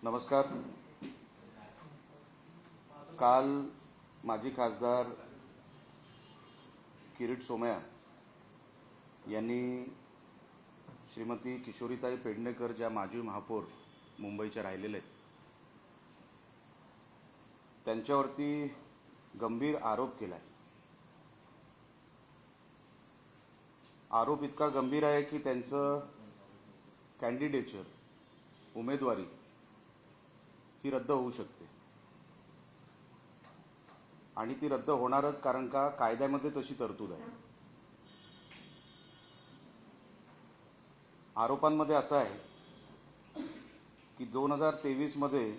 नमस्कार. काल माजी खासदार किरीट सोमय्या यांनी श्रीमती किशोरीताई पेडणेकर ज्या माजी महापौर मुंबईच्या राहिलेले आहेत त्यांच्यावरती गंभीर आरोप केलाय. आरोप इतका गंभीर आहे की त्यांचं कॅन्डिडेचर उमेदवारी ती रद्द होऊ शकते आणि ती रद्द होणारच, कारण का कायद्यामध्ये तशी तरतूद आहे. आरोपांमध्ये असं आहे की 2023 मध्ये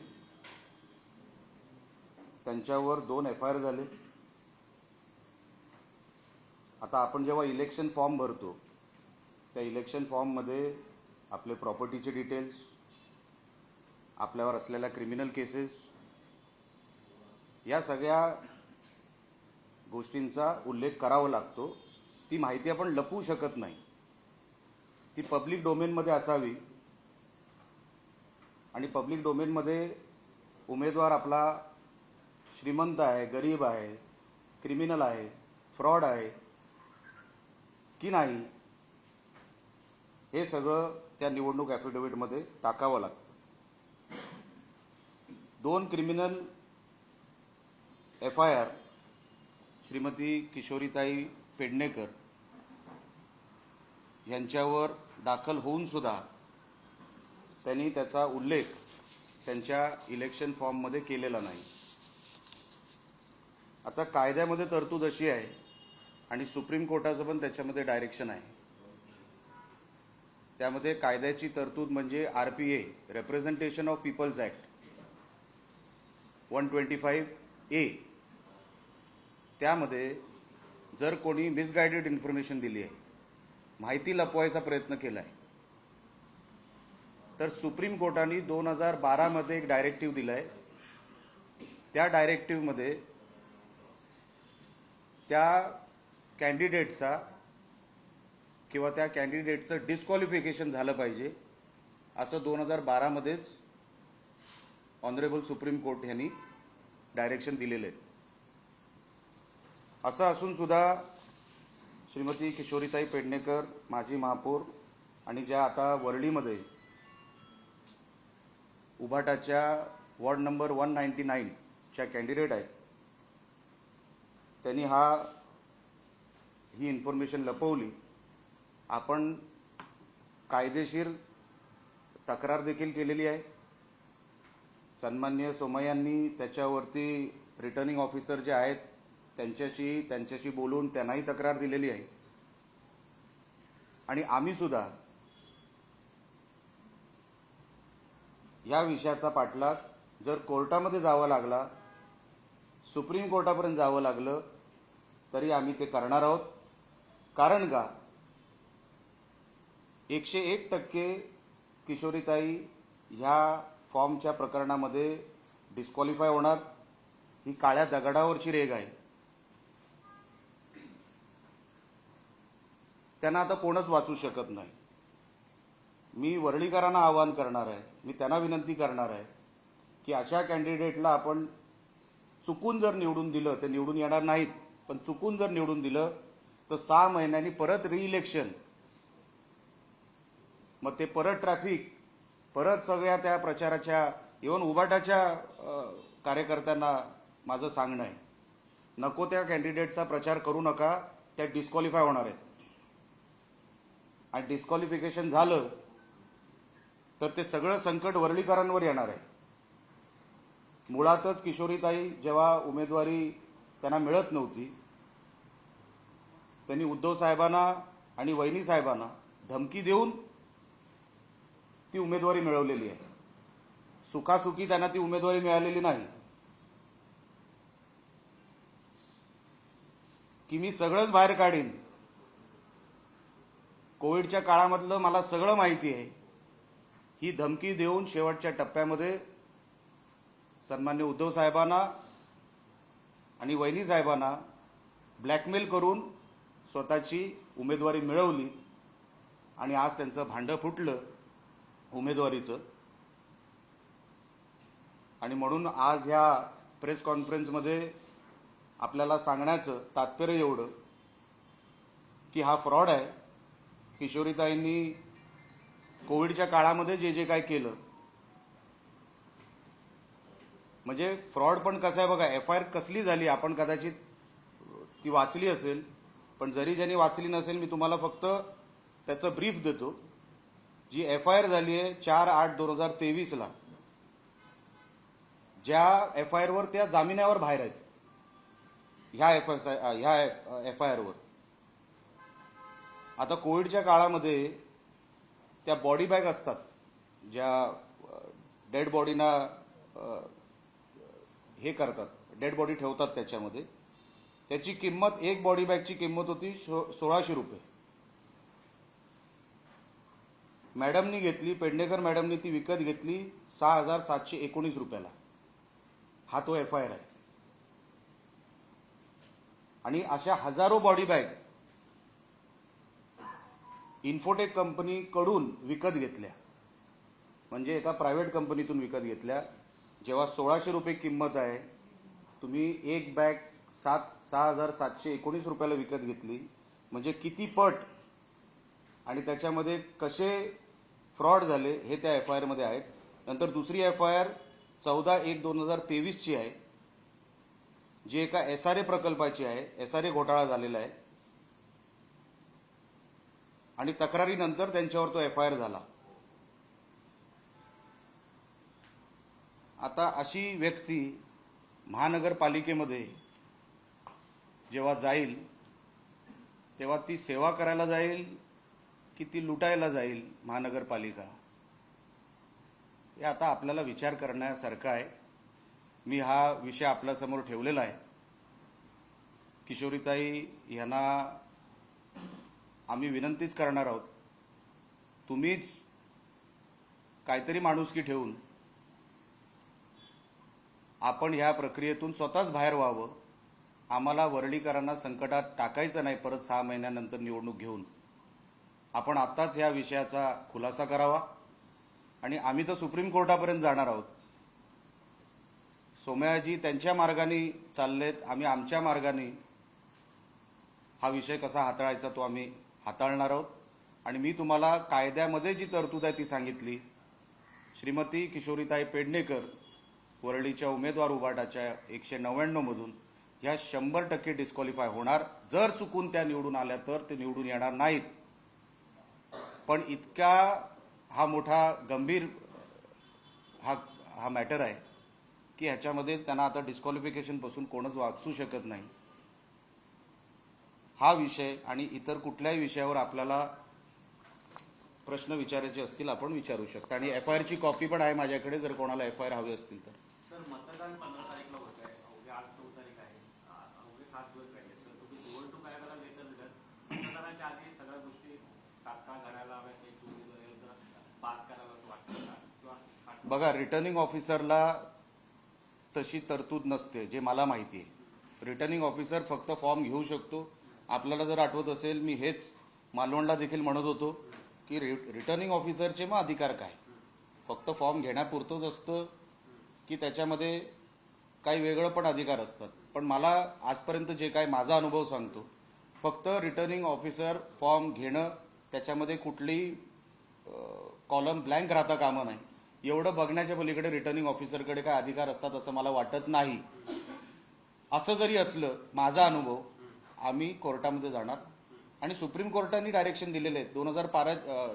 त्यांच्यावर 2 FIR झाले. आता आपण जेव्हा इलेक्शन फॉर्म भरतो त्या इलेक्शन फॉर्ममध्ये आपले प्रॉपर्टीचे डिटेल्स, आपल्यावर असलेल्या क्रिमिनल केसेस, या सगळ्या गोष्टींचा उल्लेख करावा लागतो. ती माहिती आपण लपवू शकत नाही, ती पब्लिक डोमेनमध्ये असावी. आणि पब्लिक डोमेनमध्ये उमेदवार आपला श्रीमंत आहे, गरीब आहे, क्रिमिनल आहे, फ्रॉड आहे की नाही, हे सगळं त्या निवडणूक ॲफिडेव्हिटमध्ये टाकावं लागतं. 2 क्रिमिनल FIR श्रीमती किशोरीताई पेडणेकर यांच्यावर दाखल होऊन सुद्धा त्यांनी त्याचा उल्लेख त्यांच्या इलेक्शन फॉर्ममध्ये केलेला नाही. आता कायद्यामध्ये तरतूद अशी आहे आणि सुप्रीम कोर्टाचं पण त्याच्यामध्ये डायरेक्शन आहे. त्यामध्ये कायद्याची तरतूद म्हणजे RPA representation of people's act 125A. त्यामध्ये जर कोणी मिसगाइडेड इन्फॉर्मेशन दिली आहे, माहिती लपवायचा प्रयत्न केला आहे, तर सुप्रीम कोर्टाने 2012 मध्ये एक डायरेक्टिव्ह दिलाय. त्या डायरेक्टिव्हमध्ये त्या कॅन्डिडेटचा किंवा त्या कॅन्डिडेटचं डिस्क्वालिफिकेशन झालं पाहिजे, असं 2012 मध्येच ऑनरेबल सुप्रीम कोर्ट यांनी डायरेक्शन दिलेले आहे. असं असून सुद्धा श्रीमती किशोरीताई पेडणेकर माजी महापौर आणि ज्या आता वरळीमध्ये उभाटाच्या वॉर्ड नंबर 199 च्या कॅन्डिडेट आहेत, त्यांनी ही इन्फॉर्मेशन लपवली. आपण कायदेशीर तक्रार देखील केलेली आहे. सन्माननीय सोमय्यांनी त्याच्यावरती रिटर्निंग ऑफिसर जे आहेत त्यांच्याशी बोलून त्यांनाही तक्रार दिलेली आहे. आणि आम्ही सुद्धा या विषयाचा पाठलाग जर कोर्टामध्ये जावं लागला, सुप्रीम कोर्टापर्यंत जावं लागलं, तरी आम्ही ते करणार आहोत. कारण का 101% किशोरीताई ह्या फॉर्मच्या प्रकरणामध्ये डिस्क्वालिफाय होणार. ही काळ्या दगडावरची रेघ आहे. त्यांना आता कोणच वाचू शकत नाही. मी वरळीकरांना आवाहन करणार आहे, मी त्यांना विनंती करणार आहे की अशा कॅन्डिडेटला आपण चुकून जर निवडून दिलं, ते निवडून येणार नाहीत, पण चुकून जर निवडून दिलं तर 6 महिन्यांनी परत रिइलेक्शन, मग ते परत ट्रॅफिक, परत सगळ्या त्या प्रचाराच्या, इव्हन उभाटाच्या कार्यकर्त्यांना माझं सांगणं आहे, नको त्या कॅन्डिडेटचा प्रचार करू नका, त्या डिस्क्वालिफाय होणार आहेत. आणि डिस्क्वालिफिकेशन झालं तर ते सगळं संकट वरळीकरांवर येणार आहे. मुळातच किशोरीताई जेव्हा उमेदवारी त्यांना मिळत नव्हती, त्यांनी उद्धव साहेबांना आणि वहिनी साहेबांना धमकी देऊन ती उमेदवारी मिळवलेली आहे. सुखासुखी त्यांना ती उमेदवारी मिळालेली नाही. की मी सगळंच बाहेर काढीन, कोविडच्या काळामधलं मला सगळं माहिती आहे, ही धमकी देऊन शेवटच्या टप्प्यामध्ये सन्माननीय उद्धव साहेबांना आणि वहिनी साहेबांना ब्लॅकमेल करून स्वतःची उमेदवारी मिळवली. आणि आज त्यांचं भांडं फुटलं उमेदवारीचं. आणि म्हणून आज ह्या प्रेस कॉन्फरन्समध्ये आपल्याला सांगण्याचं तात्पर्य एवढं की हा फ्रॉड आहे. किशोरीताईंनी कोविडच्या काळामध्ये जे जे काय केलं, म्हणजे फ्रॉड पण कसं आहे बघा. एफआयआर कसली झाली आपण कदाचित ती वाचली असेल, पण जरी ज्यांनी वाचली नसेल मी तुम्हाला फक्त त्याचं ब्रीफ देतो. जी एफआयआर झाली आहे 4/8/2023 ज्या एफआयआरवर त्या जामिनावर बाहेर आहेत, ह्या एफआयआरवर आता कोविडच्या काळामध्ये त्या बॉडी बॅग असतात ज्या डेड बॉडीना हे करतात, डेड बॉडी ठेवतात त्याच्यामध्ये, त्याची किंमत एक बॉडी बॅगची किंमत होती 1600 रुपये. मॅडमनी घेतली, पेडणेकर मॅडमनी ती विकत घेतली 6719 रुपयाला. हा तो एफआयआर आहे. आणि अशा हजारो बॉडी बॅग इन्फोटेक कंपनीकडून विकत घेतल्या, म्हणजे एका प्रायव्हेट कंपनीतून विकत घेतल्या. जेव्हा 1600 रुपये किंमत आहे, तुम्ही एक बॅग 6719 रुपयाला विकत घेतली, म्हणजे किती पट आणि त्याच्यामध्ये कसे फ्रॉड झाले हे त्या एफआयआर मध्ये आहेत. नंतर दुसरी एफआयआर 14/1/2023 आहे, जी एका एसआरए प्रकल्पाची आहे. एसआरए घोटाळा झालेला आहे आणि तक्रारीनंतर त्यांच्यावर तो एफआयआर झाला. आता अशी व्यक्ती महानगरपालिकेमध्ये जेव्हा जाईल तेव्हा ती सेवा करायला जाईल की ती लुटायला जाईल महानगरपालिका, हे आता आपल्याला विचार करण्यासारखं आहे. मी हा विषय आपल्यासमोर ठेवलेला आहे. किशोरीताई यांना आम्ही विनंतीच करणार आहोत, तुम्हीच काहीतरी माणुसकी ठेवून आपण ह्या प्रक्रियेतून स्वतःच बाहेर व्हावं. आम्हाला वरळीकरांना संकटात टाकायचं नाही. परत 6 महिन्यानंतर निवडणूक घेऊन आपण आत्ताच या विषयाचा खुलासा करावा. आणि आम्ही तर सुप्रीम कोर्टापर्यंत जाणार आहोत. सोमयाजी त्यांच्या मार्गाने चाललेत, आम्ही आमच्या मार्गाने हा विषय कसा हाताळायचा तो आम्ही हाताळणार आहोत. आणि मी तुम्हाला कायद्यामध्ये जी तरतूद आहे ती सांगितली. श्रीमती किशोरीताई पेडणेकर वरळीच्या उमेदवार उभाटाच्या 199 मधून ह्या 100% डिस्क्वालिफाय होणार. जर चुकून त्या निवडून आल्या तर ते निवडून येणार नाहीत. पण इतका हा मोठा गंभीर हा मॅटर आहे की ह्याच्यामध्ये त्यांना आता डिस्क्वालिफिकेशन पासून कोणच वाचू शकत नाही. हा विषय आणि इतर कुठल्याही विषयावर आपल्याला प्रश्न विचारायचे असतील आपण विचारू शकता. आणि एफआयआरची कॉपी पण आहे माझ्याकडे, जर कोणाला एफआयआर हवी असतील तर. सर, मतदान 15 तारीखला होत आहे, उद्या 8 तारीख आहे, उद्या 7 दिवस राहिले. तर तुम्ही निवडणूक आयोगाला लेटर दिलं, मतदानाच्या आधी सगळ्या गोष्टी तात्काळ घडायला हव्या, काही चुकी जर पास करायला असं वाटतं का? किंवा बघा, रिटर्निंग ऑफिसरला तशी तरतूद नसते जे मला माहिती आहे. रिटर्निंग ऑफिसर फक्त फॉर्म घेऊ शकतो. आपल्याला जर आठवत असेल, मी हेच मालवणला देखील म्हणत होतो की रिटर्निंग ऑफिसरचे मग अधिकार काय, फक्त फॉर्म घेण्यापुरतंच असतं की त्याच्यामध्ये काही वेगळं पण अधिकार असतात. पण मला आजपर्यंत जे काय माझा अनुभव सांगतो, फक्त रिटर्निंग ऑफिसर फॉर्म घेणं, त्याच्यामध्ये कुठलीही कॉलम ब्लँक राहता कामा नाही, एवढं बघण्याच्या पलीकडे रिटर्निंग ऑफिसरकडे काय अधिकार असतात असं मला वाटत नाही. असं जरी असलं, माझा अनुभव, आम्ही कोर्टामध्ये जाणार. आणि सुप्रीम कोर्टाने डायरेक्शन दिलेले आहेत.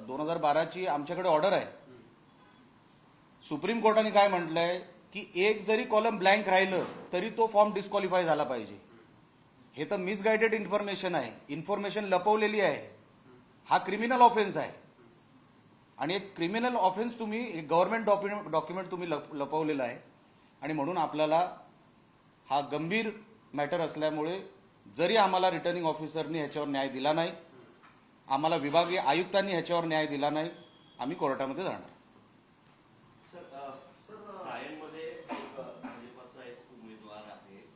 2012ची आमच्याकडे ऑर्डर आहे. सुप्रीम कोर्टाने काय म्हटलंय की एक जरी कॉलम ब्लँक राहिलं तरी तो फॉर्म डिस्क्वालिफाय झाला पाहिजे. हे तर मिसगायडेड इन्फॉर्मेशन आहे, इन्फॉर्मेशन लपवलेली आहे. हा क्रिमिनल ऑफेन्स आहे. आणि एक क्रिमिनल ऑफेन्स तुम्ही, गव्हर्नमेंट डॉक्युमेंट तुम्ही लपवलेला आहे. आणि म्हणून आपल्याला हा गंभीर मॅटर असल्यामुळे जरी आम्हाला रिटर्निंग ऑफिसरनी ह्याच्यावर न्याय दिला नाही, आम्हाला विभागीय आयुक्तांनी ह्याच्यावर न्याय दिला नाही, आम्ही कोर्टामध्ये जाणार.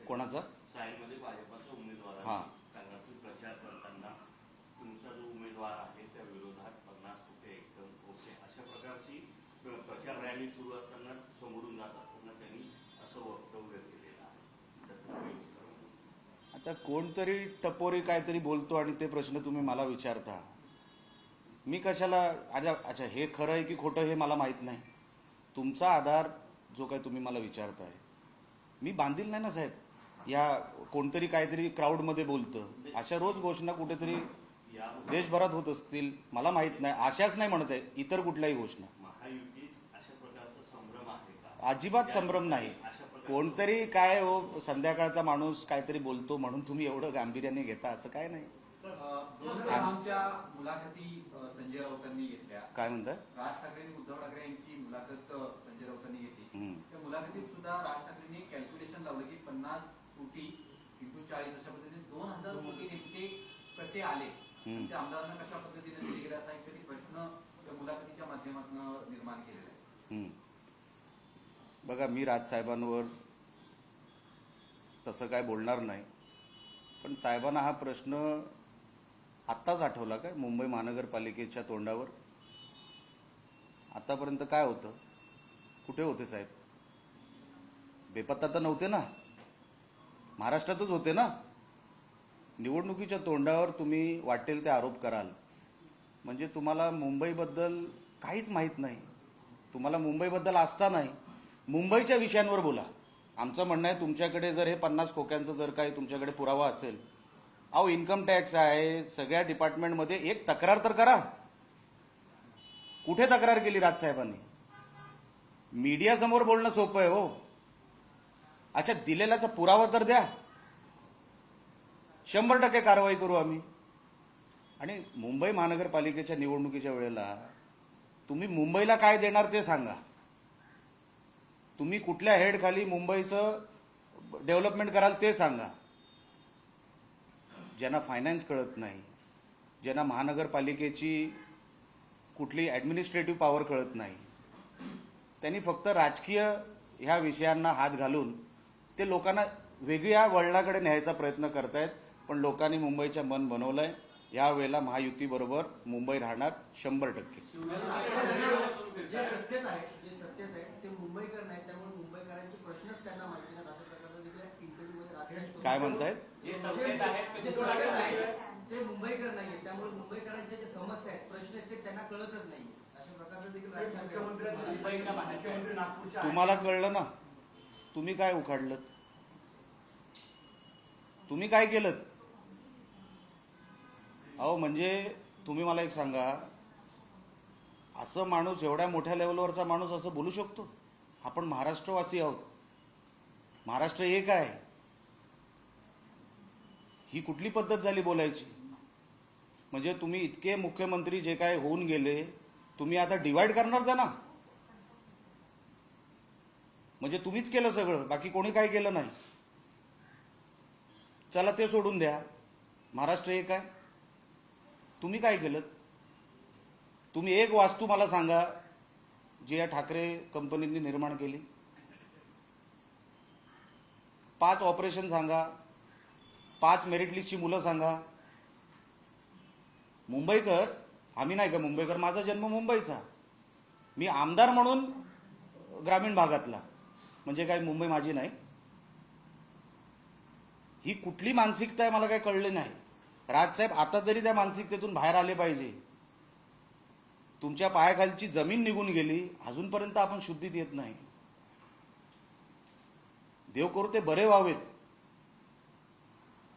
कोणाचा? सायनमध्ये भाजपचा उमेदवार आहे. हा, संघातील प्रचार करताना तुमचा जो उमेदवार आहे त्या विरोधात 50 कुठे एकदम ओके अशा प्रकारची प्रचार रॅली सुरू असताना समोरून जात असताना त्यांनी वक्तव्य केलेलं आहे. त्याचं काही उत्तर नाही. आता कोणतरी टपोरी काहीतरी बोलतो आणि ते प्रश्न तुम्ही मला विचारता. मी कशाला अच्छा हे खरं आहे की खोटं हे मला माहित नाही. तुमचा आधार जो काय तुम्ही मला विचारताय, मी बांधील नाही ना साहेब. या कोणतरी काहीतरी क्राऊडमध्ये बोलतं, अशा रोज घोषणा कुठेतरी देशभरात होत असतील, मला माहित नाही. अशाच नाही म्हणत आहे, इतर कुठल्याही घोषणा. महायुतीत अशा प्रकारचा संभ्रम आहे का? अजिबात संभ्रम नाही. अशा प्रकारचा कोणतरी काय हो संध्याकाळचा माणूस काहीतरी बोलतो म्हणून तुम्ही एवढं गांभीर्याने घेता असं काय नाही. आमच्या मुलाखती संजय राऊतांनी घेतल्या. काय म्हणताय? राज ठाकरे आणि उद्धव ठाकरे यांची मुलाखत संजय राऊतांनी घेतली. हम्म. त्या मुलाखतीत सुद्धा राज ठाकरेंनी कॅल्क्युलेशन लावलं की 50 कोटी × 40 अशा पद्धतीने 2000 कोटी नेमके कसे आले, त्या आमदारांना कशा पद्धतीने दिले गेले असा एक तरी प्रश्न त्या मुलाखतीच्या माध्यमातून निर्माण केलेला आहे. बघा, मी राजसाहेबांवर तसं काय बोलणार नाही, पण साहेबांना हा प्रश्न आत्ताच आठवला काय? मुंबई महानगरपालिकेच्या तोंडावर आतापर्यंत काय होतं? कुठे होते साहेब? बेपत्ता तर नव्हते ना, महाराष्ट्रातच होते ना. निवडणुकीच्या तोंडावर तुम्ही वाटेल ते आरोप कराल म्हणजे तुम्हाला मुंबईबद्दल काहीच माहीत नाही. तुम्हाला मुंबईबद्दल आस्था नाही. मुंबईच्या विषयांवर बोला. आमचं म्हणणं आहे, तुमच्याकडे जर हे 50 खोक्यांचं जर काही तुमच्याकडे पुरावा असेल, अहो इन्कम टॅक्स आहे, सगळ्या डिपार्टमेंटमध्ये एक तक्रार तर करा. कुठे तक्रार केली राजसाहेबांनी? मीडिया समोर बोलणं सोपं आहे हो. अच्छा, दिलेल्याचा पुरावा तर द्या. 100% कारवाई करू आम्ही. आणि मुंबई महानगरपालिकेच्या निवडणुकीच्या वेळेला तुम्ही मुंबईला काय देणार ते सांगा. तुम्ही कुठल्या हेड खाली मुंबईचं डेव्हलपमेंट कराल ते सांगा. ज्यांना फायनान्स कळत नाही, ज्यांना महानगरपालिकेची कुठली ऍडमिनिस्ट्रेटिव्ह पॉवर कळत नाही, त्यांनी फक्त राजकीय ह्या विषयांना हात घालून ते लोकांना वेगळ्या वळणाकडे न्यायचा प्रयत्न करतायत. पण लोकांनी मुंबईचं मन बनवलंय. यावेळेला महायुती बरोबर मुंबई राहणार 100%. जे सत्तेत आहे ते मुंबईकर नाही, त्यामुळे मुंबईकरांचे प्रश्नच त्यांना माहिती नाही. अशा प्रकारचं देखील इंटरव्ह्यूमध्ये राजकारण काय म्हणतायत? जे सत्तेत आहेत जे सत्तेत आहेत ते मुंबईकर नाहीये, त्यामुळे मुंबईकरांच्या ज्या समस्या आहेत, प्रश्न आहेत, ते त्यांना कळतच नाही. अशा प्रकारचं देखील राजकारण मुंबईच्या बाहेरच्या तुम्हाला कळलं ना, तुम्ही काय उखाडलं? तुम्ही काय केलं? अहो म्हणजे तुम्ही मला एक सांगा, असं माणूस, एवढ्या मोठ्या लेवलवरचा माणूस असं बोलू शकतो? आपण महाराष्ट्रवासी आहोत, महाराष्ट्र एक आहे. ही कुठली पद्धत झाली बोलायची? म्हणजे तुम्ही इतके मुख्यमंत्री जे काय होऊन गेले, तुम्ही आता डिवाइड करणार त्यांना? म्हणजे तुम्हीच केलं सगळं, बाकी कोणी काय केलं नाही. चला ते सोडून द्या, महाराष्ट्र एक आहे. तुम्ही काय केलं? तुम्ही एक वास्तू मला सांगा जी या ठाकरे कंपनींनी निर्माण केली. 5 ऑपरेशन सांगा, 5 मेरिट लिस्टची मुलं सांगा. मुंबईकर आम्ही नाही का मुंबईकर? माझा जन्म मुंबईचा, मी आमदार म्हणून ग्रामीण भागातला, म्हणजे काय मुंबई माझी नाही? ही कुठली मानसिकता आहे मला काय कळले नाही. राजसाहेब आता तरी त्या मानसिकतेतून बाहेर आले पाहिजे. तुमच्या पायाखालची जमीन निघून गेली, अजूनपर्यंत आपण शुद्धीत येत नाही. देव करू ते बरे व्हावेत.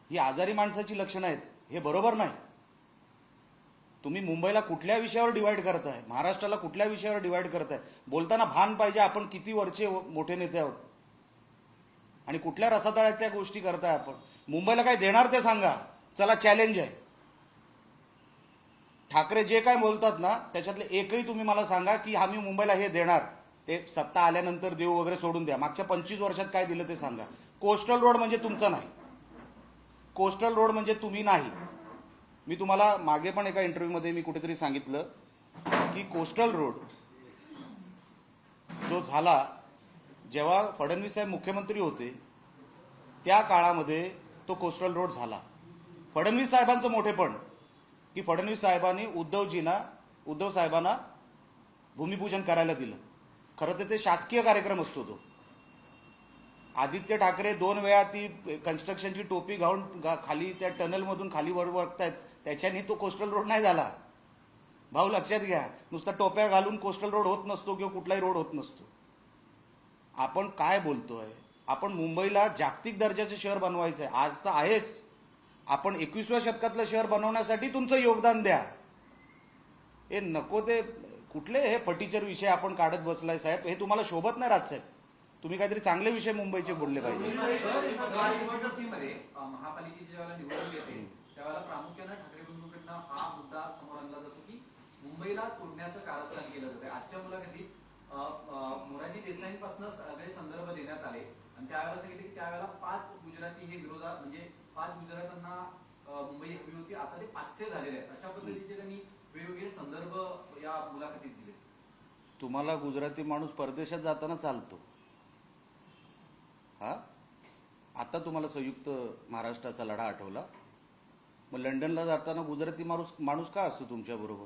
ही आजारी माणसाची लक्षणं आहेत, हे बरोबर नाही. तुम्ही मुंबईला कुठल्या विषयावर डिवाइड करताय? महाराष्ट्राला कुठल्या विषयावर डिवाइड करताय? बोलताना भान पाहिजे, आपण किती वरचे मोठे नेते आहोत आणि कुठल्या रसातळातल्या गोष्टी करताय आपण. मुंबईला काय देणार ते सांगा. चला, चॅलेंज आहे. ठाकरे जे काय बोलतात ना, त्याच्यातले एकही तुम्ही मला सांगा की आम्ही मुंबईला हे देणार. ते सत्ता आल्यानंतर देऊ वगैरे सोडून द्या. मागच्या 25 वर्षात काय दिलं ते सांगा. कोस्टल रोड म्हणजे तुमचं नाही, कोस्टल रोड म्हणजे तुम्ही नाही. मी तुम्हाला मागे पण एका इंटरव्ह्यूमध्ये मी कुठेतरी सांगितलं की कोस्टल रोड जो झाला जेव्हा फडणवीस साहेब मुख्यमंत्री होते, त्या काळामध्ये तो कोस्टल रोड झाला. फडणवीस साहेबांचं मोठेपण की फडणवीस साहेबांनी उद्धव साहेबांना भूमिपूजन करायला दिलं. खरं तर ते शासकीय कार्यक्रम असतो तो. आदित्य ठाकरे 2 वेळा ती कन्स्ट्रक्शनची टोपी खाली त्या टनलमधून खाली वर बघतायत, त्याच्याने तो कोस्टल रोड नाही झाला. भाऊ लक्षात घ्या, नुसता टोप्या घालून कोस्टल रोड होत नसतो किंवा कुठलाही रोड होत नसतो. आपण काय बोलतोय? आपण मुंबईला जागतिक दर्जाचं शहर बनवायचं आहे, आज तर आहेच. आपण 21व्या शतकातलं शहर बनवण्यासाठी तुमचं योगदान द्या. हे नको ते कुठले हे फटीचर विषय आपण काढत बसलाय साहेब, हे तुम्हाला शोभत नाही राजसाहेब. तुम्ही काहीतरी चांगले विषय मुंबईचे बोलले पाहिजे. निवडणुकीमध्ये महापालिकेची ज्यावेळेला निवडणूक येते त्यावेळेला प्रामुख्यानं ठाकरे बंधूंकडनं हा मुद्दा समोर आणला जातो की मुंबईला तोडण्याचं कारस्थान केलं जातं. आजच्या मुलाखतीत मोरारजी देसाईंपासून सगळे संदर्भ देण्यात आले आणि त्यावेळेला सांगितले की त्यावेळेला 5 गुजराती हे विरोधात म्हणजे 5 गुजरातांना मुंबई हवी होती, आता ते 500 झालेले आहेत. अशा पद्धतीचे त्यांनी वेगवेगळे संदर्भ या मुलाखतीत दिले. तुम्हाला गुजराती माणूस परदेशात जाताना चालतो, हा? आता तुम्हाला संयुक्त महाराष्ट्राचा लढा आठवला? मग लंडनला जाताना गुजराती माणूस का असतो तुमच्या बरोबर?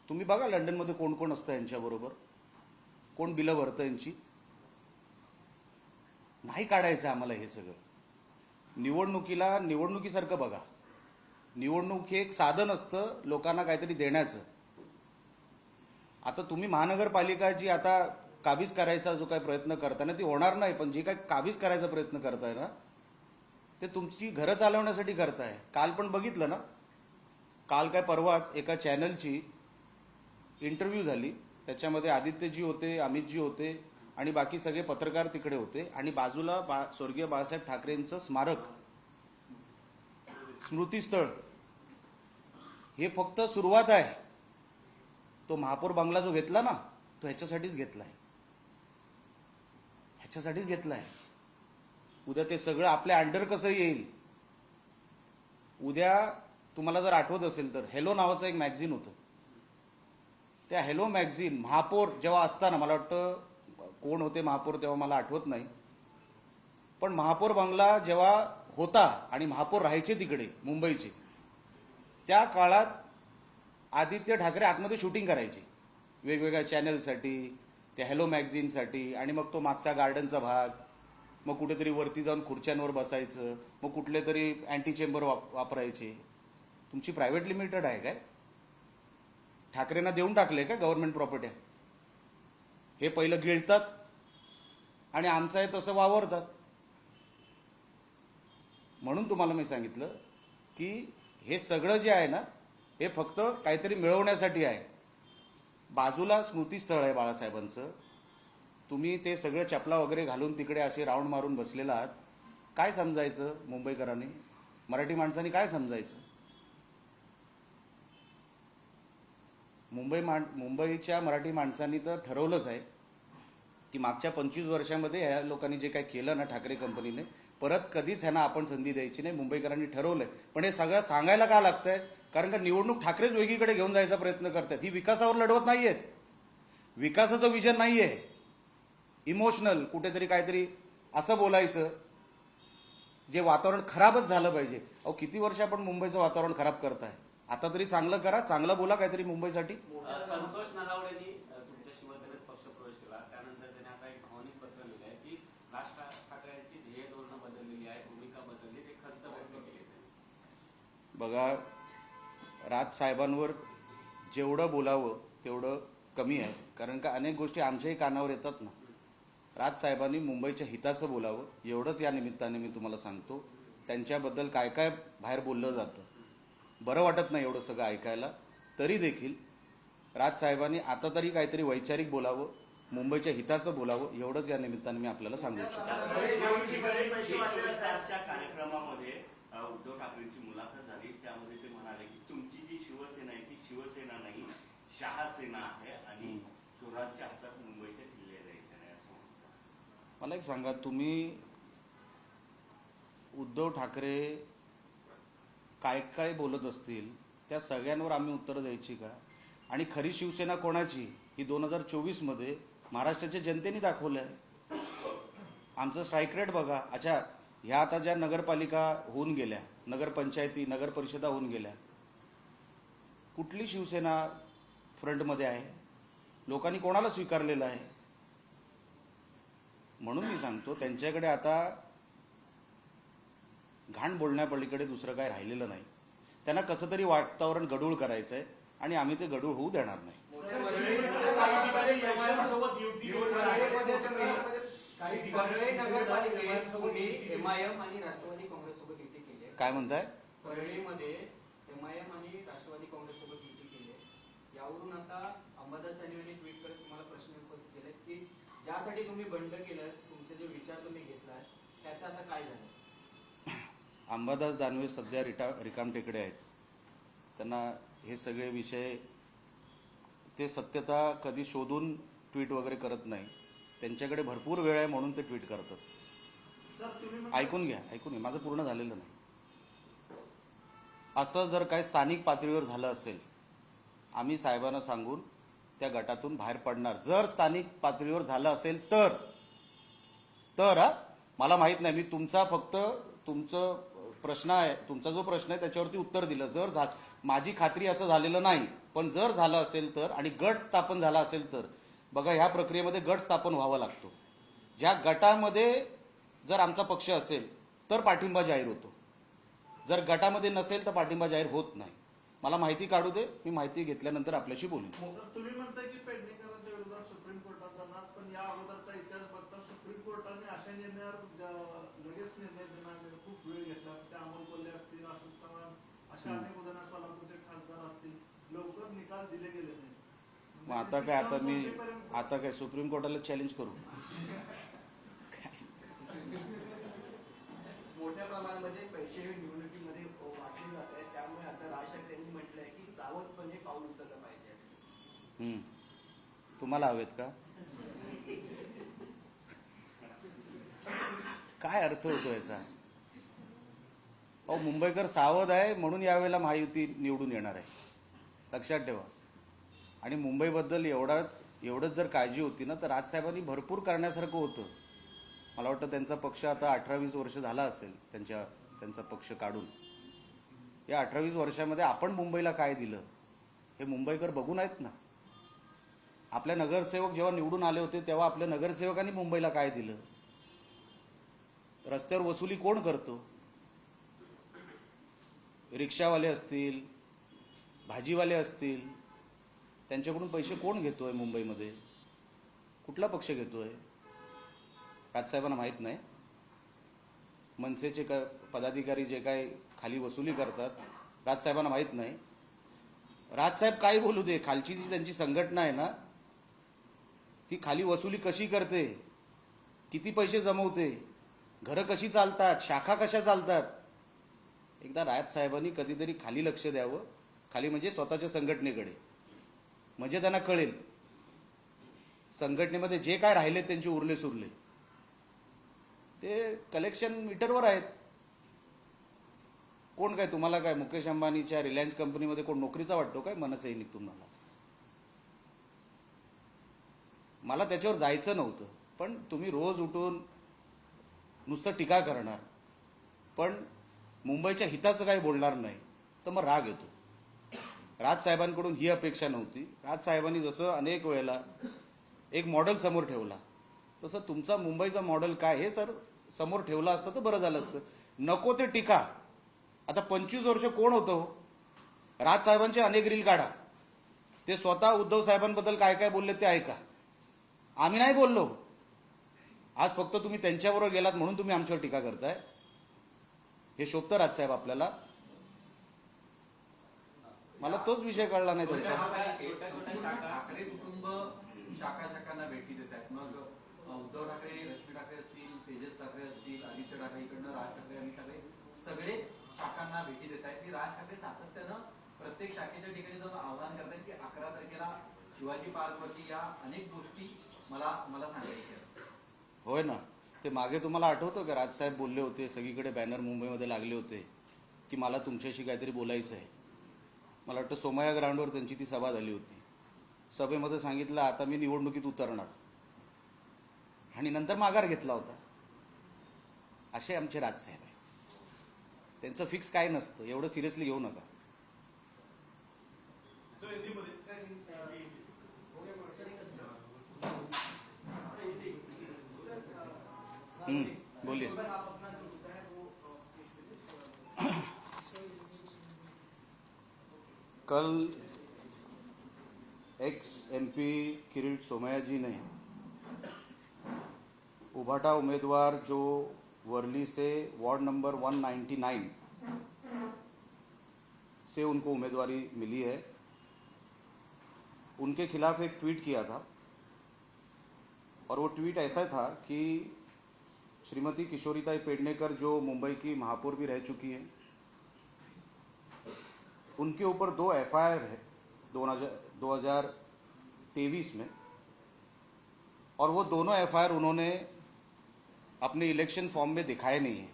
तुम्ही बघा लंडनमध्ये कोण कोण असतं यांच्या बरोबर, कोण बिलं भरतं यांची. नाही काढायचं आम्हाला हे सगळं. निवडणुकीसारखं बघा. निवडणूक हे एक साधन असतं लोकांना काहीतरी देण्याचं. आता तुम्ही महानगरपालिका जी आता काबीज करायचा जो काही प्रयत्न करताय ना, ती होणार नाही. पण जे काही काबीज करायचा प्रयत्न करताय ना, ते तुमची घरं चालवण्यासाठी करताय. काल पण बघितलं ना, काल काय परवाच एका चॅनलची इंटरव्ह्यू झाली, त्याच्यामध्ये आदित्यजी होते, अमितजी होते आणि बाकी सगळे पत्रकार तिकडे होते आणि बाजूला स्वर्गीय बाळासाहेब ठाकरेंचं स्मारक, स्मृतीस्थळ. हे फक्त सुरुवात आहे. तो महापौर बंगला जो घेतला ना, तो ह्याच्यासाठीच घेतलाय, ह्याच्यासाठीच घेतलाय. उद्या ते सगळं आपल्या अंडर कसं येईल? उद्या तुम्हाला जर आठवत असेल तर हेलो नावाचं एक मॅगझिन होतं. त्या हेलो मॅगझिन महापौर जेव्हा असताना, मला वाटतं कोण होते महापौर तेव्हा मला आठवत नाही, पण महापौर बंगला जेव्हा होता आणि महापौर राहायचे तिकडे मुंबईचे, त्या काळात आदित्य ठाकरे आतमध्ये शूटिंग करायचे वेगवेगळ्या चॅनलसाठी, त्या हेलो मॅगझिनसाठी. आणि मग तो मागचा गार्डनचा भाग, मग कुठेतरी वरती जाऊन खुर्च्यांवर बसायचं, मग कुठले तरी अँटी चेंबर वापरायचे. तुमची प्रायव्हेट लिमिटेड आहे काय? ठाकरेंना देऊन टाकले का गव्हर्नमेंट प्रॉपर्टी? हे पहिलं गिळतात आणि आमचं आहे तसं वावरतात. म्हणून तुम्हाला मी सांगितलं की हे सगळं जे आहे ना, हे फक्त काहीतरी मिळवण्यासाठी आहे. बाजूला स्मृतीस्थळ आहे बाळासाहेबांचं. तुम्ही ते सगळं चपला वगैरे घालून तिकडे असे राऊंड मारून बसलेला आहात. काय समजायचं मुंबईकरांनी? मराठी माणसांनी काय समजायचं? मुंबईच्या मराठी माणसांनी तर ठरवलंच आहे की मागच्या 25 वर्षामध्ये ह्या लोकांनी जे काय केलं ना, ठाकरे कंपनीने, परत कधीच ह्यांना आपण संधी द्यायची नाही. मुंबईकरांनी ठरवलंय. पण हे सगळं सांगायला का लागतंय? कारण का निवडणूक ठाकरेच वेगळीकडे घेऊन जायचा प्रयत्न करतात. ही विकासावर लढवत नाहीयेत. विकासाचं विजन नाहीये, इमोशनल कुठेतरी काहीतरी असं बोलायचं जे वातावरण खराबच झालं पाहिजे. अहो किती वर्ष आपण मुंबईचं वातावरण खराब करताय? आता तरी चांगलं करा, चांगलं बोला काहीतरी मुंबईसाठी. संतोष नलावडेंनी तुमच्या शिवसेनेत पक्षप्रवेश केला, त्यानंतर त्यांनी आता एक भावनिक पत्र लिहिलं आहे की राज ठाकरेंची ध्येय धोरणं बदललेली आहे, भूमिका बदलली, ते खंत व्यक्त केली. बघा, राज साहेबांवर जेवढं बोलावं तेवढं कमी आहे. कारण का अनेक गोष्टी आमच्याही कानावर येतात ना. राज साहेबांनी मुंबईच्या हिताचं बोलावं एवढंच या निमित्ताने मी तुम्हाला सांगतो. त्यांच्याबद्दल काय काय बाहेर बोललं जातं, बरं वाटत नाही एवढं सगळं ऐकायला. तरी देखील राज साहेबांनी आता तरी काहीतरी वैचारिक बोलावं, मुंबईच्या हिताचं बोलावं एवढंच या निमित्ताने मी आपल्याला सांगू इच्छितो. आजच्या कार्यक्रमामध्ये उद्धव ठाकरेंची मुलाखत झाली, त्यामध्ये ते म्हणाले की तुमची जी शिवसेना आहे ती शिवसेना नाही, शहासेना आहे आणि स्वराज्य हातात मुंबईच्या किल्ले द्यायचे नाही असं म्हणतात. मला एक सांगा, तुम्ही उद्धव ठाकरे काय काय बोलत असतील त्या सगळ्यांवर आम्ही उत्तरं द्यायची का? आणि खरी शिवसेना कोणाची ही 2024 मध्ये महाराष्ट्राच्या जनतेने दाखवलं आहे. आमचं स्ट्राईक रेट बघा. अच्छा, ह्या आता ज्या नगरपालिका होऊन गेल्या, नगरपंचायती, नगर परिषदा होऊन गेल्या, कुठली शिवसेना फ्रंटमध्ये आहे? लोकांनी कोणाला स्वीकारलेलं आहे? म्हणून मी सांगतो त्यांच्याकडे आता घाण बोलण्यापलीकडे दुसरं काय राहिलेलं नाही. त्यांना कसं तरी वातावरण गढूळ करायचं आहे आणि आम्ही ते गढूळ होऊ देणार नाही. परळी नगरपालिकेत एमआयएम आणि राष्ट्रवादी काँग्रेससोबत युती केली आहे. काय म्हणताय? परळीमध्ये एमआयएम आणि राष्ट्रवादी काँग्रेससोबत युती केली आहे. यावरून आता अंबादास दानवेंनी ट्विट करत तुम्हाला प्रश्न उपस्थित केले की ज्यासाठी तुम्ही बंड केलं, तुमचे जे विचार तुम्ही घेतलाय त्याचं आता काय झालं? अंबादास दानवे सध्या रिकामटेकडे आहेत. त्यांना हे सगळे विषय ते सत्यता कधी शोधून ट्विट वगैरे करत नाही. त्यांच्याकडे भरपूर वेळ आहे म्हणून ते ट्विट करतात. ऐकून घ्या, माझं पूर्ण झालेलं नाही. असं जर काही स्थानिक पातळीवर झालं असेल, आम्ही साहेबांना सांगून त्या गटातून बाहेर पडणार. जर स्थानिक पातळीवर झालं असेल तर मला माहित नाही, मी तुमचा प्रश्न आहे, तुमचा जो प्रश्न आहे त्याच्यावरती उत्तर दिलं. जर माझी खात्री असं झालेलं नाही, पण जर झालं असेल तर आणि गट स्थापन झाला असेल तर बघा, ह्या प्रक्रियेमध्ये गट स्थापन व्हावं लागतो. ज्या गटामध्ये जर आमचा पक्ष असेल तर पाठिंबा जाहीर होतो, जर गटामध्ये नसेल तर पाठिंबा जाहीर होत नाही. मला माहिती काढू दे, मी माहिती घेतल्यानंतर आपल्याशी बोलू. तुम्ही म्हणताय की पेडणेकरांच्या विरोधात सुप्रीम कोर्टात जाणार, पण या अगोदरचा इतिहास बघता सुप्रीम कोर्टाने अशा निर्णयावर लगेच निर्णय देण्यामध्ये खूप वेळ घेतला. त्या अमोल कोल्हे असतील, अशोक चव्हाण, अशा अनेक उदाहरण सोलापूरचे खासदार असतील, लवकर निकाल दिले गेले नाही. मग आता काय सुप्रीम कोर्टाला चॅलेंज करू? मोठ्या प्रमाणामध्ये पैसे हे निवडणुकीमध्ये वाटले जात आहेत. त्यामुळे आता राज ठाकरे यांनी म्हटलंय की सावधपणे पाऊल उचललं पाहिजे. तुम्हाला हवेत का? काय अर्थ होतो याचा? मुंबईकर सावध आहे म्हणून यावेळेला महायुती निवडून येणार आहे, लक्षात ठेवा. आणि मुंबईबद्दल एवढंच जर काळजी होती ना तर राजसाहेबांनी भरपूर करण्यासारखं होतं. मला वाटतं त्यांचा पक्ष आता 18-20 वर्ष झाला असेल त्यांचा पक्ष काढून. या 18-20 वर्षामध्ये आपण मुंबईला काय दिलं हे मुंबईकर बघून आहेत ना. आपल्या नगरसेवक जेव्हा निवडून आले होते तेव्हा आपल्या नगरसेवकांनी मुंबईला काय दिलं? रस्त्यावर वसुली कोण करतो? रिक्षावाले असतील, भाजीवाले असतील, त्यांच्याकडून पैसे कोण घेतोय मुंबईमध्ये? कुठला पक्ष घेतोय? राजसाहेबांना माहित नाही. मनसेचे पदाधिकारी जे काय खाली वसुली करतात राजसाहेबांना माहित नाही. राजसाहेब काय बोलू दे, खालची जी त्यांची संघटना आहे ना ती खाली वसुली कशी करते, किती पैसे जमवते, घरं कशी चालतात, शाखा कशा चालतात, एकदा राजसाहेबांनी कधीतरी खाली लक्ष द्यावं. खाली म्हणजे स्वतःच्या संघटनेकडे, म्हणजे त्यांना कळेल संघटनेमध्ये जे काय राहिले त्यांचे उरले सुरले ते कलेक्शन मीटरवर आहेत. कोण काय तुम्हाला काय मुकेश अंबानीच्या रिलायन्स कंपनीमध्ये कोण नोकरीचा वाटतो काय मनसैनिक तुम्हाला? मला त्याच्यावर जायचं नव्हतं, पण तुम्ही रोज उठून नुसतं टीका करणार पण मुंबईच्या हिताचं काही बोलणार नाही तर मग राग येतो. राजसाहेबांकडून ही अपेक्षा नव्हती. राजसाहेबांनी जसं अनेक वेळेला एक मॉडेल समोर ठेवला तसं तुमचा मुंबईचा मॉडेल काय हे सर समोर ठेवला असतं तर बरं झालं असतं. नको ते टीका. आता 25 वर्ष कोण होतो? राजसाहेबांचे अनेक रील काढा, ते स्वतः उद्धव साहेबांबद्दल काय काय बोलले ते ऐका. आम्ही नाही बोललो. आज फक्त तुम्ही त्यांच्याबरोबर गेलात म्हणून तुम्ही आमच्यावर टीका करताय. हे शोभतं राजसाहेब आपल्याला? मला तोच विषय कळला नाही त्यांचा. ठाकरे कुटुंब शाखांना भेटी देत आहेत. मग उद्धव ठाकरे, रश्मी ठाकरे असतील, तेजस ठाकरे असतील, आदित्य ठाकरे, इकडनं राज ठाकरे, अमित ठाकरे सगळेच शाखांना भेटी देत आहेत. की राज ठाकरे सातत्यानं प्रत्येक शाखेच्या ठिकाणी जाऊन आवाहन करतात की 11 तारखेला शिवाजी पार्कवरती या अनेक गोष्टी मला सांगायच्या. होय ना. ते मागे तुम्हाला आठवतं का राजसाहेब बोलले होते, सगळीकडे बॅनर मुंबईमध्ये लागले होते की मला तुमच्याशी काहीतरी बोलायचं आहे. मला वाटतं सोमया ग्राउंडवर त्यांची ती सभा झाली होती. सभेमध्ये सांगितलं आता मी निवडणुकीत उतरणार आणि नंतर माघार घेतला होता. असे आमचे राजसाहेब आहेत. त्यांचं फिक्स काय नसतं, एवढं सिरियसली घेऊ नका. तक आप अपना जो मुद्दा है वो पेश करिए। कल एक्स एमपी किरीट सोमैया जी ने उभाटा उम्मीदवार जो वर्ली से वार्ड नंबर 199 से उनको उम्मीदवारी मिली है, उनके खिलाफ एक ट्वीट किया था और वो ट्वीट ऐसा था कि श्रीमती किशोरीताई पेडनेकर जो मुंबई की महापौर भी रह चुकी हैं, उनके ऊपर 2 एफआईआर है 2023 में, और वो दोनों एफआईआर उन्होंने अपने इलेक्शन फॉर्म में दिखाए नहीं है।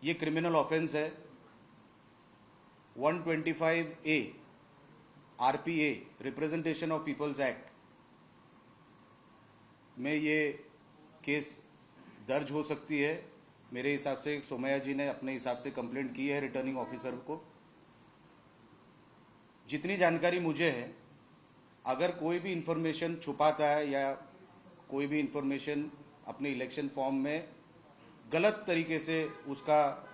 ये क्रिमिनल ऑफेंस है 125A RPA representation of people's act में ये केस दर्ज हो सकती है। मेरे हिसाब से सोमैया जी ने अपने हिसाब से कंप्लेंट की है रिटर्निंग ऑफिसर को। जितनी जानकारी मुझे है, अगर कोई भी इंफॉर्मेशन छुपाता है या कोई भी इंफॉर्मेशन अपने इलेक्शन फॉर्म में गलत तरीके से उसका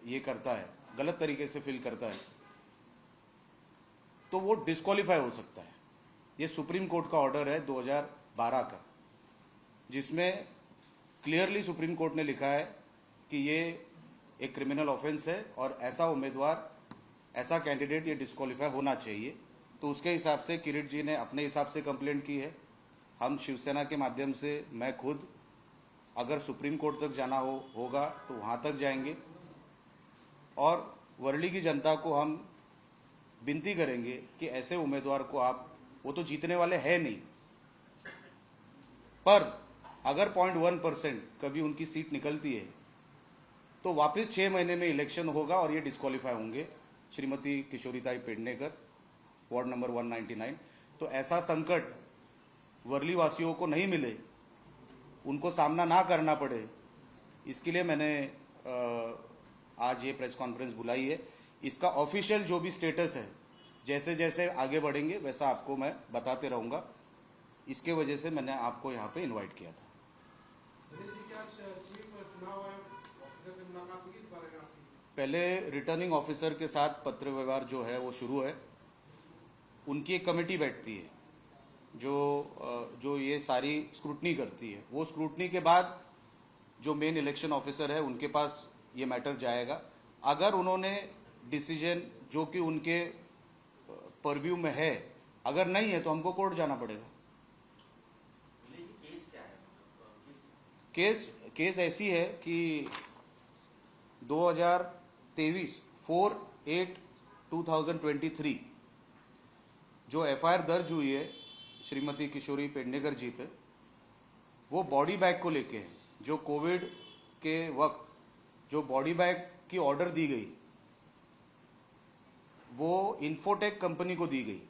ये करता है, गलत तरीके से फिल करता है, तो वो डिस्क्वालीफाई हो सकता है। ये सुप्रीम कोर्ट का ऑर्डर है 2012 का, जिसमें क्लियरली सुप्रीम कोर्ट ने लिखा है कि ये एक क्रिमिनल ऑफेंस है और ऐसा उम्मीदवार, ऐसा कैंडिडेट ये डिस्क्वालीफाई होना चाहिए। तो उसके हिसाब से किरीट जी ने अपने हिसाब से कंप्लेंट की है। हम शिवसेना के माध्यम से, मैं खुद अगर सुप्रीम कोर्ट तक जाना होगा तो वहां तक जाएंगे और वर्ली की जनता को हम विनती करेंगे कि ऐसे उम्मीदवार को आप, वो तो जीतने वाले हैं नहीं, पर अगर 0.1% कभी उनकी सीट निकलती है तो वापस 6 महीने में इलेक्शन होगा और ये डिस्क्वालीफाई होंगे श्रीमती किशोरीताई पेडनेकर, वार्ड नंबर 199। तो ऐसा संकट वर्ली वासियों को नहीं मिले, उनको सामना ना करना पड़े, इसके लिए मैंने आज ये प्रेस कॉन्फ्रेंस बुलाई है। इसका ऑफिशियल जो भी स्टेटस है, जैसे जैसे आगे बढ़ेंगे वैसा आपको मैं बताते रहूंगा। इसके वजह से मैंने आपको यहाँ पे इनवाइट किया था। पहले रिटर्निंग ऑफिसर के साथ पत्र व्यवहार जो है वो शुरू है। उनकी एक कमेटी बैठती है जो ये सारी स्क्रूटनी करती है। वो स्क्रूटनी के बाद जो मेन इलेक्शन ऑफिसर है उनके पास ये मैटर जाएगा। अगर उन्होंने डिसीजन जो कि उनके परव्यू में है, अगर नहीं है तो हमको कोर्ट जाना पड़ेगा। केस क्या है? केस ऐसी है कि 2023 4/8/2023 जो एफआईआर दर्ज हुई है श्रीमती किशोरी पेडनेकर जी पे, वो बॉडी बैग को लेके है। जो कोविड के वक्त जो बॉडी बैग की ऑर्डर दी गई वो इन्फोटेक कंपनी को दी गई,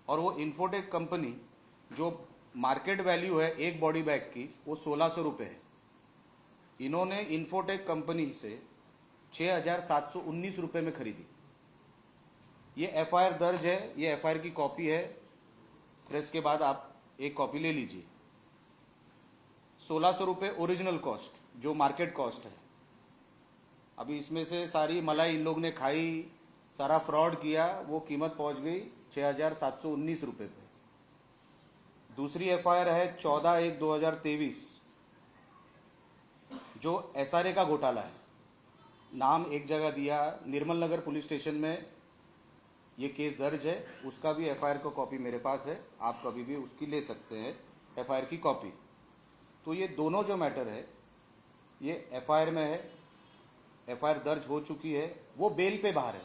और वो इन्फोटेक कंपनी जो मार्केट वैल्यू है एक बॉडी बैग की वो 1600 रुपये है। इन्होंने इन्फोटेक कंपनी से 6719 रुपये में खरीदी। ये एफआईआर दर्ज है, ये एफआईआर की कॉपी है, प्रेस के बाद आप एक कॉपी ले लीजिए। 1600 रुपये ओरिजिनल कॉस्ट जो मार्केट कॉस्ट है। अभी इसमें से सारी मलाई इन लोग ने खाई, सारा फ्रॉड किया, वो कीमत पहुंच गई 6719 रुपये पे। दूसरी एफआईआर है 14/1/2023 जो एसआरए का घोटाला है। नाम एक जगह दिया, निर्मल नगर पुलिस स्टेशन में ये केस दर्ज है। उसका भी एफआईआर का कॉपी मेरे पास है, आप कभी भी उसकी ले सकते हैं एफआईआर की कॉपी। तो ये दोनों जो मैटर है ये एफआईआर में है, एफआईआर दर्ज हो चुकी है। वो बेल पे बाहर है,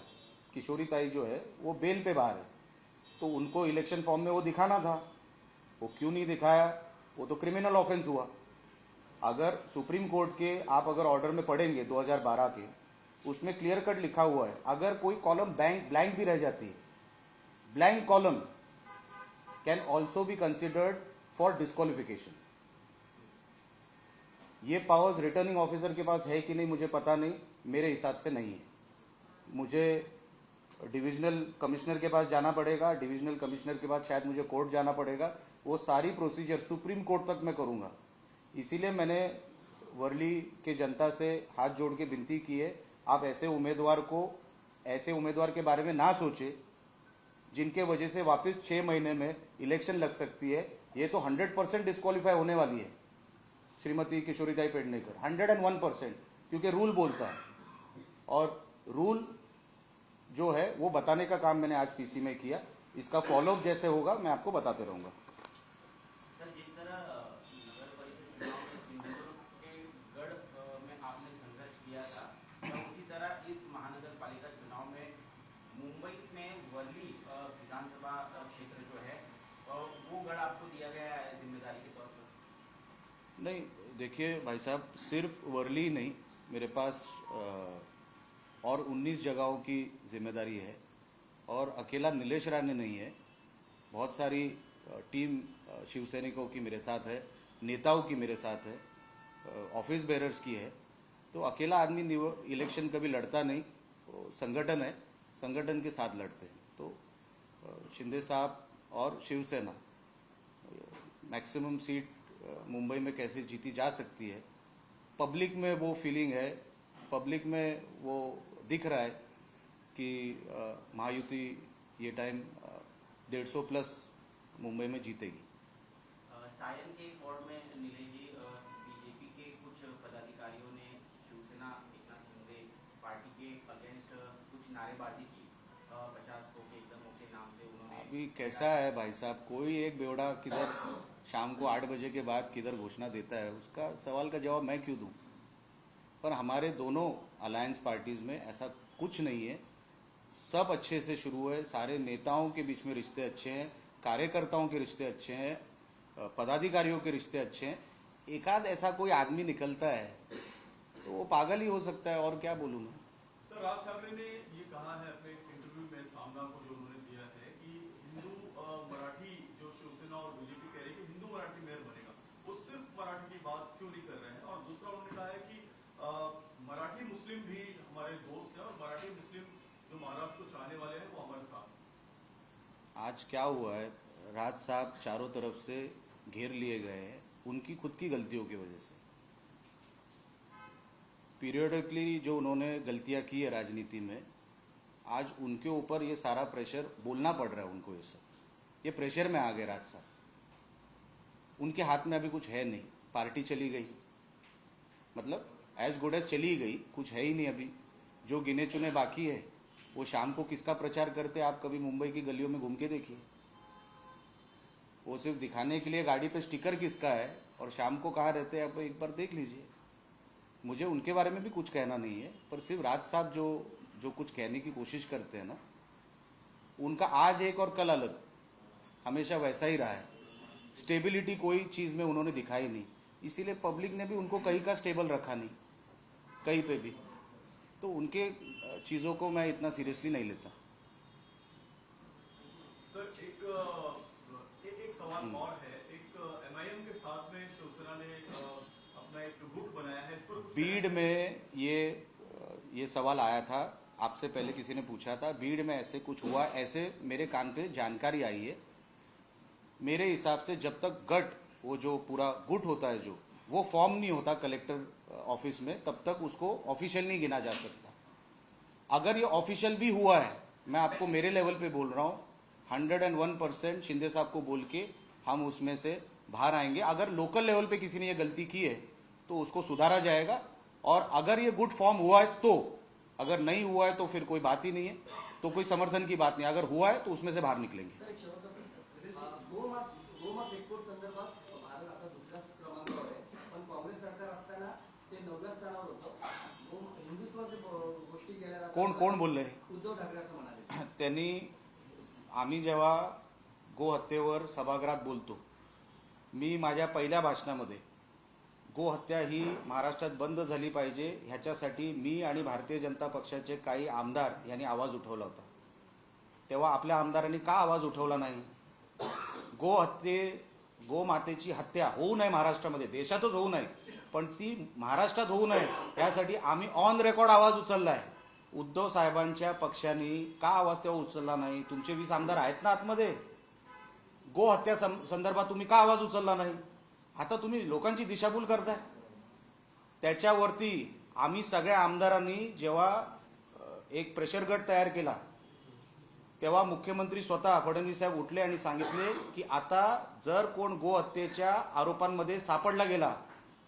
किशोरीताई जो है वो बेल पे बाहर है। तो उनको इलेक्शन फॉर्म में वो दिखाना था, वो क्यों नहीं दिखाया? वो तो क्रिमिनल ऑफेंस हुआ। अगर सुप्रीम कोर्ट के आप अगर ऑर्डर में पढ़ेंगे 2012 के, उसमें क्लियर कट लिखा हुआ है, अगर कोई कॉलम ब्लैंक भी रह जाती है, blank column can also be considered for disqualification. ये पावर्स रिटर्निंग ऑफिसर के पास है कि नहीं मुझे पता नहीं, मेरे हिसाब से नहीं है। मुझे डिविजनल कमिश्नर के पास जाना पड़ेगा, डिविजनल कमिश्नर के बाद शायद मुझे कोर्ट जाना पड़ेगा, वो सारी प्रोसीजर सुप्रीम कोर्ट तक मैं करूंगा। इसीलिए मैंने वर्ली के जनता से हाथ जोड़ के विनती की है, आप ऐसे उम्मीदवार के बारे में ना सोचे जिनके वजह से वापस 6 महीने में इलेक्शन लग सकती है। ये तो 100% डिस्क्वालीफाई होने वाली है श्रीमती किशोरीताई पेडणेकर, 101%, क्योंकि रूल बोलता है। और रूल जो है वो बताने का काम मैंने आज पीसी में किया। इसका फॉलोअप जैसे होगा मैं आपको बताते रहूंगा। सर, जिस तरह नगर परिषद चुनाव में सिंधुदुर्ग के गढ़ में आपने संघर्ष किया था, क्या उसी तरह इस महानगर पालिका चुनाव में मुंबई में वर्ली विधानसभा क्षेत्र जो है वो गढ़ आपको दिया गया है जिम्मेदारी के तौर पर? नहीं, देखिए भाई साहब, सिर्फ वर्ली नहीं, मेरे पास और 19 जगहों की जिम्मेदारी है। और अकेला नीलेश राणे नहीं है, बहुत सारी टीम शिवसैनिकों की मेरे साथ है, नेताओं की मेरे साथ है, ऑफिस बेरर्स की है। तो अकेला आदमी इलेक्शन कभी लड़ता नहीं, संगठन है, संगठन के साथ लड़ते हैं। तो शिंदे साहब और शिवसेना मैक्सिमम सीट मुंबई में कैसे जीती जा सकती है, पब्लिक में वो फीलिंग है, पब्लिक में वो दिख रहा है कि महायुति ये टाइम 150 प्लस मुंबई में जीतेगी। सायन के वार्ड में नीलेश जी, बीजेपी के कुछ पदाधिकारियों ने शिवसेना एकनाथ शिंदे पार्टी के अगेंस्ट कुछ नारेबाजी की, 50 को के एकदम के नाम से उन्होंने। अभी कैसा है भाई साहब, कोई एक बेवड़ा किधर शाम को 8 बजे के बाद किधर घोषणा देता है, उसका सवाल का जवाब मैं क्यों दूं। पर हमारे दोनों अलायंस पार्टीज में ऐसा कुछ नहीं है, सब अच्छे से शुरू है। सारे नेताओं के बीच में रिश्ते अच्छे हैं, कार्यकर्ताओं के रिश्ते अच्छे हैं, पदाधिकारियों के रिश्ते अच्छे हैं। एकाध ऐसा कोई आदमी निकलता है तो वो पागल ही हो सकता है, और क्या बोलूं मैं। सर, राज ठाकरे ने ये कहा है अपने इंटरव्यू में, सामना को जो उन्होंने दिया है कि हिंदू मराठी, जो शिवसेना और बीजेपी कह रही है कि हिंदू मराठी मेयर बनेगा, वो सिर्फ मराठी की बात क्यों नहीं कर रहे हैं। और दूसरा उन्होंने कहा है कि मराठी मुस्लिम भी हमारे दोस्त हैं और मराठी मुस्लिम जो महाराष्ट्र को चाहने वाले हैं वो हमारे साथ। आज क्या हुआ है, राज साहब चारों तरफ से घेर लिए गए हैं उनकी खुद की गलतियों की वजह से। पीरियडिकली जो उन्होंने गलतियां की है राजनीति में, आज उनके ऊपर ये सारा प्रेशर बोलना पड़ रहा है उनको। ये प्रेशर में आ गए राज साहब। उनके हाथ में अभी कुछ है नहीं, पार्टी चली गई, मतलब एज गुड एज चली गई, कुछ है ही नहीं अभी। जो गिने चुने बाकी है वो शाम को किसका प्रचार करते, आप कभी मुंबई की गलियों में घूम के देखिए। वो सिर्फ दिखाने के लिए गाड़ी पे स्टिकर किसका है और शाम को कहाँ रहते हैं, आप एक बार देख लीजिए। मुझे उनके बारे में भी कुछ कहना नहीं है, पर सिर्फ राज साहब जो कुछ कहने की कोशिश करते हैं ना, उनका आज एक और कल अलग, हमेशा वैसा ही रहा है। स्टेबिलिटी कोई चीज में उन्होंने दिखाई नहीं, इसीलिए पब्लिक ने भी उनको कहीं का स्टेबल रखा नहीं, कहीं पे भी। तो उनके चीजों को मैं इतना सीरियसली नहीं लेता। सर, एक सवाल और है। एक एमआईएम के साथ में शिवसेना ने अपना एक गुट बनाया है, इस पर बीड़ में ये सवाल आया था, आपसे पहले किसी ने पूछा था, बीड़ में ऐसे कुछ हुआ, ऐसे मेरे कान पे जानकारी आई है। मेरे हिसाब से जब तक गट, वो जो पूरा गुट होता है जो, वो फॉर्म नहीं होता कलेक्टर ऑफिस में, तब तक उसको ऑफिशियल नहीं गिना जा सकता। अगर ये ऑफिशियल भी हुआ है, मैं आपको मेरे लेवल पे बोल रहा हूं, 101% शिंदे साहब को बोल के हम उसमें से बाहर आएंगे। अगर लोकल लेवल पे किसी ने ये गलती की है तो उसको सुधारा जाएगा, और अगर ये गुड फॉर्म हुआ है तो, अगर नहीं हुआ है तो फिर कोई बात ही नहीं है, तो कोई समर्थन की बात नहीं। अगर हुआ है तो उसमें से बाहर निकलेंगे। गोमाता एक्सपोर्ट संदर्भात भारत आता दुसऱ्या क्रमांकावर आहे, पण काँग्रेस सरकार असताना ते 9व्या स्थानावर होतं। हिंदुत्वाच्या गोष्टी केल्या कोण बोलले? उद्धव ठाकरे असं म्हणाले। त्यांनी, आम्ही जेव्हा गोहत्येवर सभागृहात बोलतो, मी माझ्या पहिल्या भाषणामध्ये गोहत्या ही महाराष्ट्रात बंद झाली पाहिजे ह्याच्यासाठी मी आणि भारतीय जनता पक्षाचे काही आमदार यांनी आवाज उठवला होता। तेव्हा आपल्या आमदारांनी का आवाज उठवला नाही? गोमातेची हत्या होऊ नये महाराष्ट्रामध्ये, देशातच होऊ नये, पण ती महाराष्ट्रात होऊ नये यासाठी आम्ही ऑन रेकॉर्ड आवाज उचललाय। उद्धव साहेबांच्या पक्षाने का आवाज तेव्हा उचलला नाही? तुमचे 20 आमदार आहेत ना आतमध्ये, गो हत्या संदर्भात तुम्ही का आवाज उचलला नाही? आता तुम्ही लोकांची दिशाभूल करताय. त्याच्यावरती आम्ही सगळ्या आमदारांनी जेव्हा एक प्रेशर गट तयार केला तेव्हा मुख्यमंत्री स्वतः फडणवीस साहेब उठले आणि सांगितले की आता जर कोण गो हत्येच्या आरोपांमध्ये सापडला गेला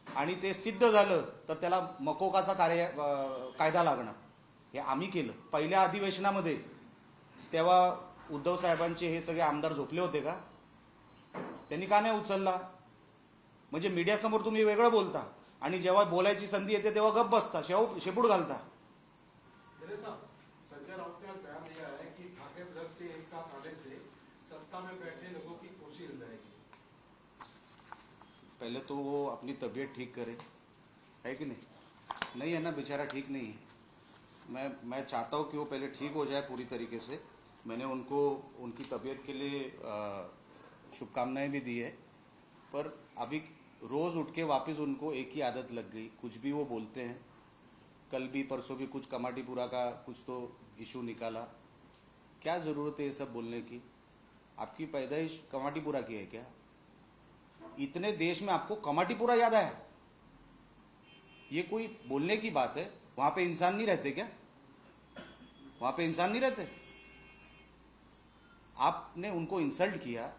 आणि ते सिद्ध झालं तर त्याला मकोकाचा कायदा लागणार. हे आम्ही केलं पहिल्या अधिवेशनामध्ये. तेव्हा उद्धव साहेबांचे हे सगळे आमदार झोपले होते का? त्यांनी का नाही उचलला? म्हणजे मीडियासमोर तुम्ही वेगळं बोलता आणि जेव्हा बोलायची संधी येते तेव्हा गप्प बसता, शेपूट घालता. मेरे साहब, संजय राउत ने बयान दिया है कि ठाकरे ब्लड के एक साथ आने से सत्ता में बैठे लोगों की खुशी हिल जाएगी. पहले तो वो अपनी तबीयत ठीक करे, है कि नहीं है ना, बेचारा ठीक नहीं है. मैं चाहता हूं कि वो पहले ठीक हो जाए पूरी तरीके से. मैंने उनको उनकी तबीयत के लिए शुभकामनाएं भी दी है, पर अभी रोज उठ के वापस उनको एक ही आदत लग गई, कुछ भी वो बोलते हैं. कल भी परसों भी कुछ कमाटीपुरा का कुछ तो इशू निकाला. क्या जरूरत है ये सब बोलने की? आपकी पैदाइश कमाटीपुरा की है क्या? इतने देश में आपको कमाटीपुरा याद आया? ये कोई बोलने की बात है? वहां पे इंसान नहीं रहते क्या? वहां पे इंसान नहीं रहते? आपने उनको इंसल्ट किया.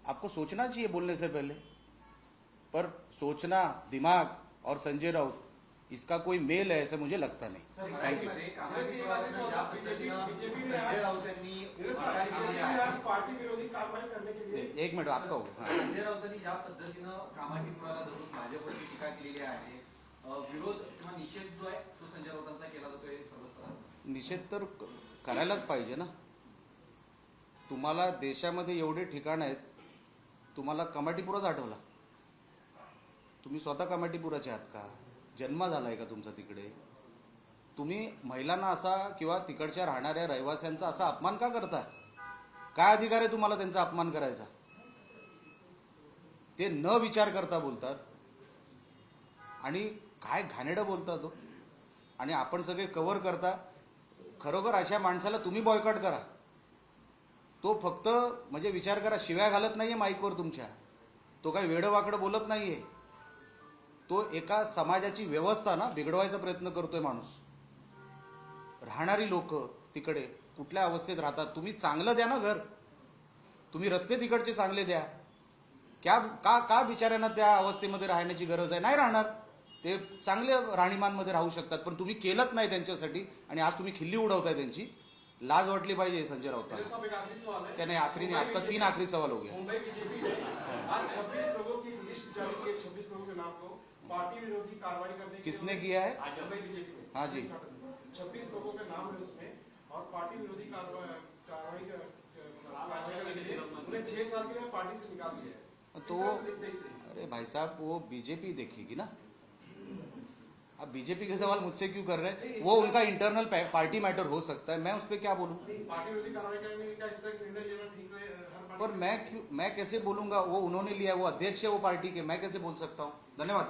आपको सोचना चाहिए बोलने से पहले. पर सोचना, दिमाग और संजय राउत इसका कोई मेल है ऐसा मुझे लगता नहीं. Thank you. संजय राऊत यांनी माघार केलेली आहे, पार्टी विरोधी कारवाई करने के लिए एक मिनिट आपका हो. हाँ. संजय राऊतांनी ज्या पद्धतीनं कामाठीपुराला धरून भाजपची टीका केलेली आहे, विरोध किंवा निषेध जो आहे तो संजय राऊतांचा केला जातोय सर्वस्तरात. निषेध तर करायलाच पाहिजे ना. तुम्हाला देशामध्ये एवढे ठिकाण आहेत, तुम्हाला कमाटीपुराच आठवला? तुम्ही स्वतः कमाटीपुराचे आहात का? जन्म झालाय का तुमचा तिकडे? तुम्ही महिलांना असा किंवा तिकडच्या राहणाऱ्या रहिवाशांचा असा अपमान का करता? काय अधिकार आहे तुम्हाला त्यांचा अपमान करायचा? ते न विचार करता बोलतात आणि काय घाणेरडं बोलतात तो. आणि आपण सगळे कव्हर करता. खरोखर अशा माणसाला तुम्ही बॉयकॉट करा. तो फक्त म्हणजे विचार करा, शिव्या घालत नाहीये माईकवर तुमच्या. तो काही वेडवाकडं बोलत नाहीये. तो एका समाजाची व्यवस्था ना बिघडवायचा प्रयत्न करतोय माणूस. राहणारी लोक तिकडे कुठल्या अवस्थेत राहतात? तुम्ही चांगलं द्या ना घर. तुम्ही रस्ते तिकडचे चांगले द्या. का बिचाऱ्यांना त्या अवस्थेमध्ये राहण्याची गरज आहे? नाही राहणार ते, चांगले राहणीमानमध्ये राहू शकतात. पण तुम्ही केलंच नाही त्यांच्यासाठी आणि आज तुम्ही खिल्ली उडवताय त्यांची. लाज वाटली पाहिजे संजय मेरे राऊतांना. साहब, एक आखिरी सवाल है. क्या नहीं, आखिरी नहीं, आपका 3 आखिरी सवाल हो गया. मुंबई बीजेपी ने आज 26 लोगों की लिस्ट जारी की है. 26 लोगों के नाम को पार्टी विरोधी कार्रवाई करने के किसने लिए किया है? मुंबई बीजेपी ने. हाँ जी. 26 लोगों के नाम है उसमें और पार्टी विरोधी कार्रवाई करने के लिए उन्हें 6 साल के लिए पार्टी से निकाल दिया है. तो अरे भाई साहब, वो बीजेपी देखेगी ना. अब बीजेपी के सवाल मुझसे क्यों कर रहे हैं? वो उनका इंटरनल पार्टी मैटर हो सकता है, मैं उस पर क्या बोलूं? पार्टी विरोधी कार्रवाई करने का इस तरह निर्णय लेना ठीक है हर पर मैं कैसे बोलूंगा? वो उन्होंने लिया, वो अध्यक्ष है वो पार्टी के, मैं कैसे बोल सकता हूं? धन्यवाद.